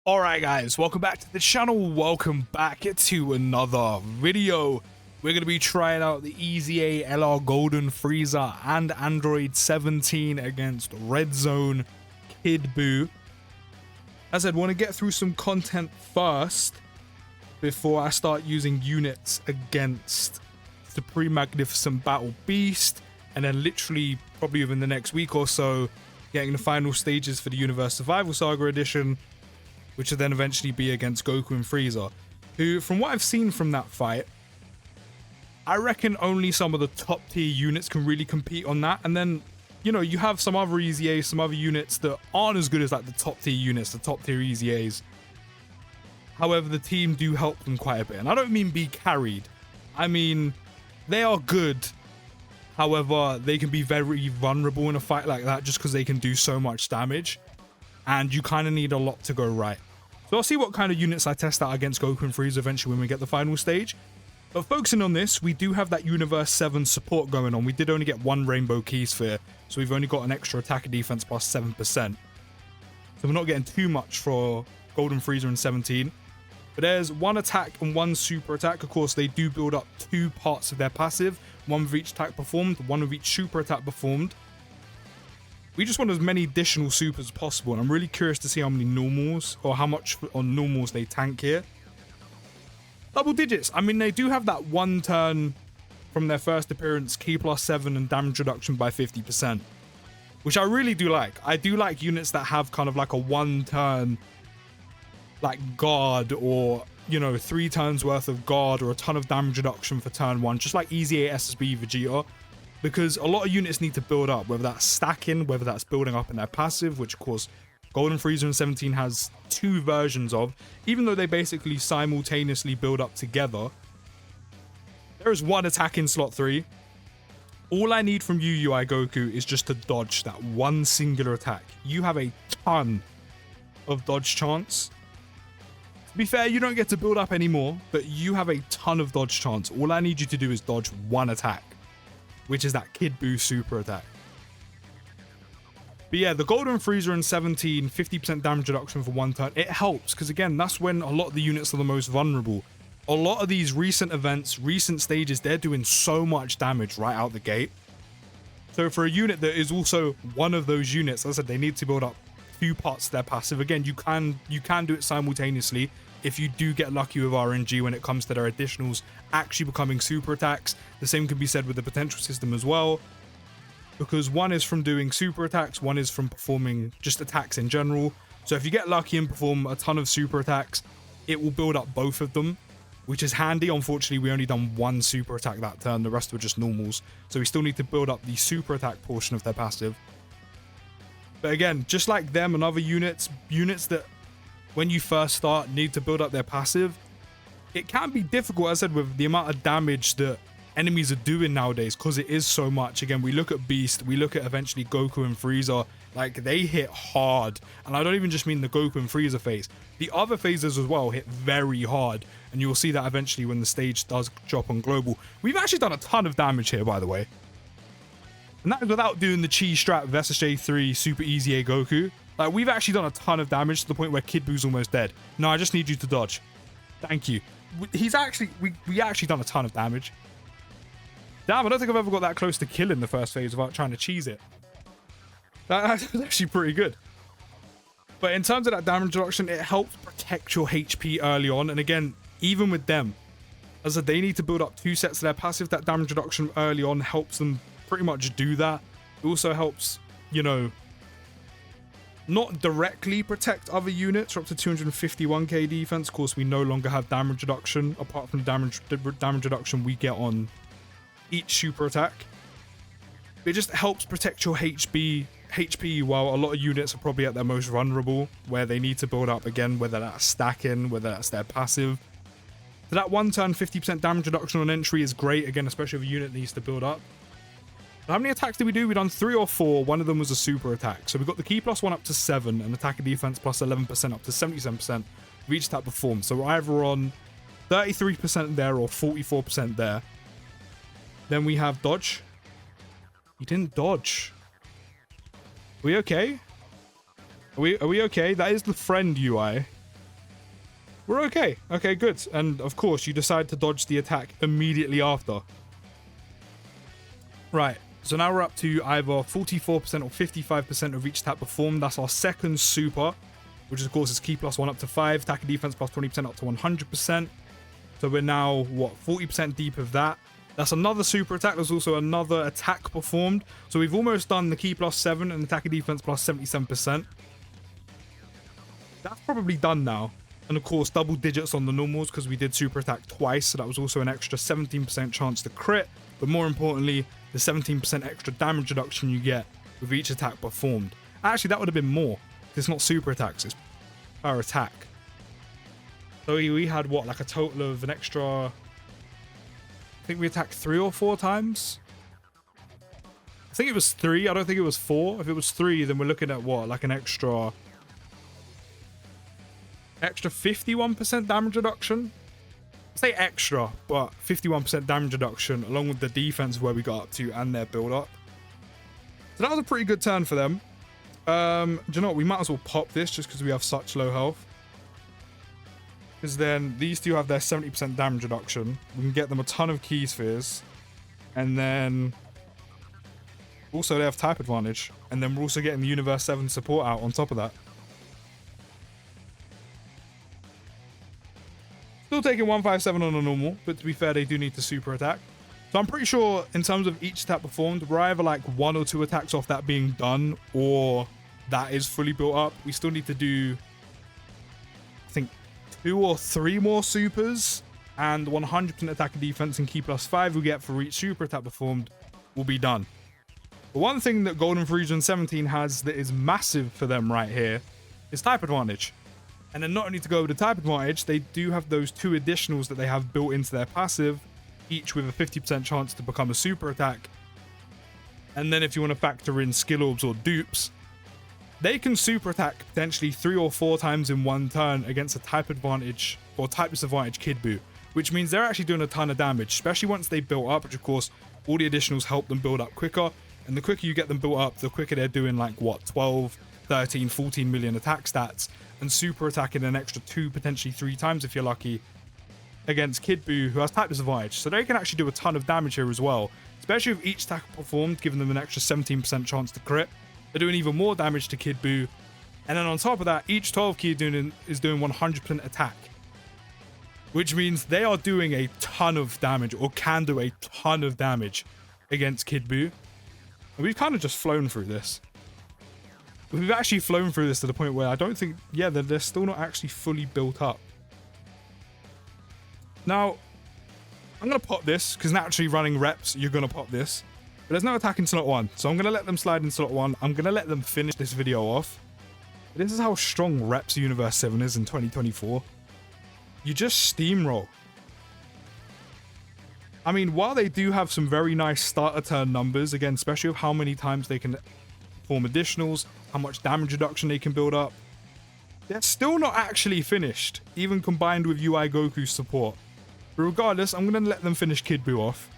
Alright guys, welcome back to the channel, welcome back to another video. We're going to be trying out the EZA LR Golden Frieza and Android 17 against Red Zone Kid BUU. As I said, want to get through some content first before I start using units against Supreme Magnificent Battle Beast, and then literally probably within the next week or so getting the final stages for the Universe Survival Saga Edition, which will then eventually be against Goku and Frieza, who, from what I've seen from that fight, I reckon only some of the top tier units can really compete on that. And then, you know, you have some other EZAs, some other units that aren't as good as like the top tier units, the top tier EZAs. However, the team do help them quite a bit. And I don't mean be carried. I mean, they are good. However, they can be very vulnerable in a fight like that just because they can do so much damage. And you kind of need a lot to go right. So I'll see what kind of units I test out against Goku and Frieza eventually when we get the final stage. But focusing on this, we do have that Universe 7 support going on. We did only get one Rainbow Key Sphere, so we've only got an extra attack and defense plus 7%. So we're not getting too much for Golden Frieza and 17. But there's one attack and one super attack. Of course, they do build up two parts of their passive. One with each attack performed, one with each super attack performed. We just want as many additional supers as possible, and I'm really curious to see how many normals or how much on normals they tank here. Double digits. I mean, they do have that one turn from their first appearance, key plus 7 and damage reduction by 50%, which I really do like. I do like units that have kind of like a one turn, like guard, or, you know, 3 turns worth of guard or a ton of damage reduction for turn 1, just like EZA SSB Vegeta. Because a lot of units need to build up, whether that's stacking, whether that's building up in their passive, which of course Golden Frieza and 17 has 2 versions of, even though they basically simultaneously build up together. There is one attack in slot 3. All I need from you, UI Goku, is just to dodge that one singular attack. You have a ton of dodge chance. To be fair, you don't get to build up anymore, but you have a ton of dodge chance. All I need you to do is dodge one attack, which is that Kid BUU super attack. But yeah, the Golden Frieza and 17, 50% damage reduction for one turn, it helps, because again, that's when a lot of the units are the most vulnerable. A lot of these recent events, recent stages, they're doing so much damage right out the gate. So for a unit that is also one of those units, as I said, they need to build up 2 parts of their passive. Again, you can do it simultaneously if you do get lucky with RNG when it comes to their additionals actually becoming super attacks. The same can be said with the potential system as well, because one is from doing super attacks, one is from performing just attacks in general. So if you get lucky and perform a ton of super attacks, it will build up both of them, which is handy. Unfortunately, we only done one super attack that turn, the rest were just normals, so we still need to build up the super attack portion of their passive. But again, just like them and other units that when you first start need to build up their passive, it can be difficult, as I said, with the amount of damage that enemies are doing nowadays, because it is so much. Again, we look at Beast, we look at eventually Goku and Frieza, like they hit hard. And I don't even just mean the Goku and Frieza phase. The other phases as well hit very hard, and you'll see that eventually when the stage does drop on global. We've actually done a ton of damage here, by the way. And that is without doing the Chi strat with SSJ3 Super EZA Goku. Like, we've actually done a ton of damage to the point where Kid BUU's almost dead. No, I just need you to dodge. Thank you. We actually done a ton of damage. Damn, I don't think I've ever got that close to killing the first phase without trying to cheese it. That's actually pretty good. But in terms of that damage reduction, it helps protect your HP early on. And again, even with them, as I said, they need to build up 2 sets of their passive. That damage reduction early on helps them pretty much do that. It also helps, you know, not directly protect other units. We're up to 251k defense. Of course, we no longer have damage reduction, apart from the damage reduction we get on each super attack. It just helps protect your HP while a lot of units are probably at their most vulnerable, where they need to build up again, whether that's stacking, whether that's their passive. So that one turn 50% damage reduction on entry is great, again, especially if a unit needs to build up. How many attacks did we do? We done 3 or 4. One of them was a super attack. So we got the key plus 1 up to 7 and attack and defense plus 11% up to 77%. We each attack performed. So we're either on 33% there or 44% there. Then we have dodge. You didn't dodge. Are we okay? Are we okay? That is the friend UI. we're okay. Okay, good. And of course, you decide to dodge the attack immediately after. Right. So now we're up to either 44% or 55% of each attack performed. That's our second super, which of course is key +1 up to 5, attack and defense +20% up to 100%. So we're now, what, 40% deep of that. That's another super attack. There's also another attack performed. So we've almost done the key +7 and attack and defense +77%. That's probably done now. And of course, double digits on the normals because we did super attack twice. So that was also an extra 17% chance to crit. But more importantly, the 17% extra damage reduction you get with each attack performed. Actually, that would have been more. It's not super attacks, it's per attack. So we had what, like a total of an extra, I think we attacked 3 or 4 times. I think it was 3. I don't think it was 4. If it was 3, then we're looking at what, like an extra 51% damage reduction. Say extra, but 51% damage reduction along with the defense where we got up to and their build up. So that was a pretty good turn for them. Do you know what? We might as well pop this just because we have such low health. Because then these two have their 70% damage reduction. We can get them a ton of key spheres. And then also they have type advantage. And then we're also getting the Universe 7 support out on top of that. Still taking 157 on a normal, but to be fair, they do need to super attack. So I'm pretty sure in terms of each attack performed, we're either like 1 or 2 attacks off that being done, or that is fully built up. We still need to do, I think, 2 or 3 more supers, and 100% attack and defense and key +5 we get for each super attack performed will be done. But one thing that Golden Frieza and 17 has that is massive for them right here is type advantage. And then not only to go with the type advantage, they do have those 2 additionals that they have built into their passive, each with a 50% chance to become a super attack. And then if you want to factor in skill orbs or dupes, they can super attack potentially 3 or 4 times in one turn against a type advantage or type disadvantage Kid Buu, which means they're actually doing a ton of damage, especially once they built up, which of course all the additionals help them build up quicker. And the quicker you get them built up, the quicker they're doing like what, 12, 13, 14 million attack stats, and super attacking an extra 2, potentially 3 times if you're lucky against Kid Buu, who has type disadvantage. So they can actually do a ton of damage here as well, especially with each attack performed, giving them an extra 17% chance to crit. They're doing even more damage to Kid Buu. And then on top of that, each 12 key is doing 100% attack, which means they are doing a ton of damage, or can do a ton of damage against Kid Buu. And we've kind of just flown through this. We've actually flown through this to the point where I don't think, yeah, they're still not actually fully built up. Now, I'm going to pop this, because naturally running reps, you're going to pop this. But there's no attack in slot 1, so I'm going to let them slide in slot 1. I'm going to let them finish this video off. This is how strong reps Universe 7 is in 2024. You just steamroll. I mean, while they do have some very nice starter turn numbers, again, especially with how many times they can perform additionals, how much damage reduction they can build up, they're still not actually finished, even combined with UI Goku's support. But regardless, I'm going to let them finish Kid Buu off.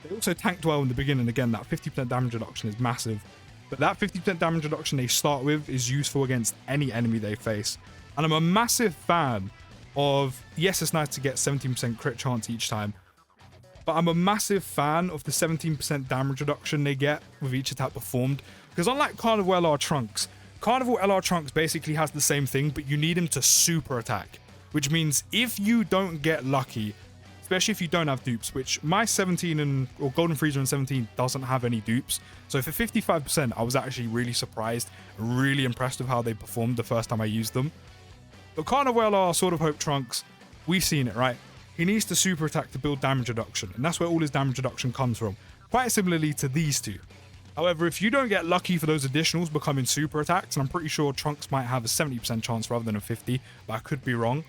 They also tanked well in the beginning. Again, that 50% damage reduction is massive. But that 50% damage reduction they start with is useful against any enemy they face. And I'm a massive fan of, yes, it's nice to get 17% crit chance each time, but I'm a massive fan of the 17% damage reduction they get with each attack performed. Because unlike Carnival LR Trunks, Carnival LR Trunks basically has the same thing, but you need him to super attack. Which means if you don't get lucky, especially if you don't have dupes, which my 17 or Golden Frieza and 17 doesn't have any dupes. So for 55%, I was actually really surprised, really impressed with how they performed the first time I used them. But Carnival LR Sword of Hope Trunks, we've seen it, right? He needs to super attack to build damage reduction, and that's where all his damage reduction comes from. Quite similarly to these two. However, if you don't get lucky for those additionals becoming super attacks, and I'm pretty sure Trunks might have a 70% chance rather than a 50, but I could be wrong,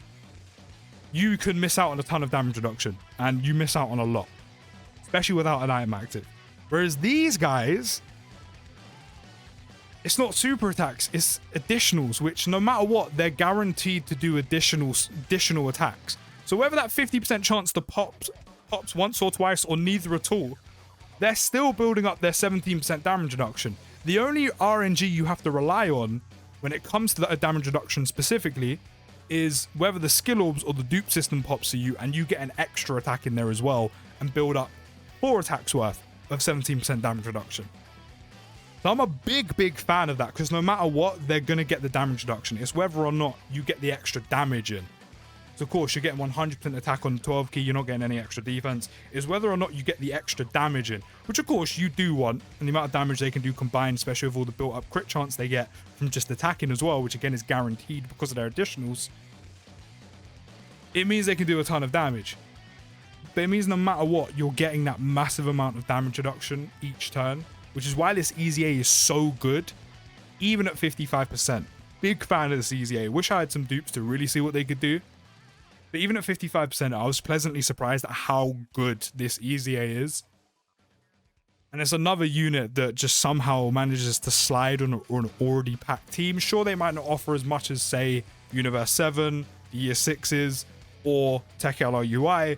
you could miss out on a ton of damage reduction, and you miss out on a lot, especially without an item active. Whereas these guys, it's not super attacks, it's additionals, which no matter what, they're guaranteed to do additional attacks. So whether that 50% chance to pops once or twice or neither at all, they're still building up their 17% damage reduction. The only RNG you have to rely on when it comes to that damage reduction specifically is whether the skill orbs or the dupe system pops to you and you get an extra attack in there as well and build up 4 attacks worth of 17% damage reduction. So I'm a big fan of that, because no matter what, they're going to get the damage reduction. It's whether or not you get the extra damage in. So of course, you're getting 100% attack on the 12 key, you're not getting any extra defense. It's whether or not you get the extra damage in, which of course you do want, and the amount of damage they can do combined, especially with all the built-up crit chance they get from just attacking as well, which again is guaranteed because of their additionals. It means they can do a ton of damage. But it means no matter what, you're getting that massive amount of damage reduction each turn, which is why this EZA is so good, even at 55%. Big fan of this EZA. Wish I had some dupes to really see what they could do. But even at 55%, I was pleasantly surprised at how good this EZA is. And it's another unit that just somehow manages to slide on an already packed team. Sure, they might not offer as much as, say, Universe 7, the Year 6s, or Tech LRUI.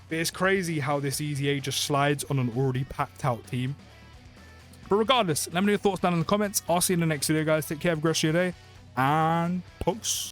But it's crazy how this EZA just slides on an already packed out team. But regardless, let me know your thoughts down in the comments. I'll see you in the next video, guys. Take care, have a great rest of your day, and peace.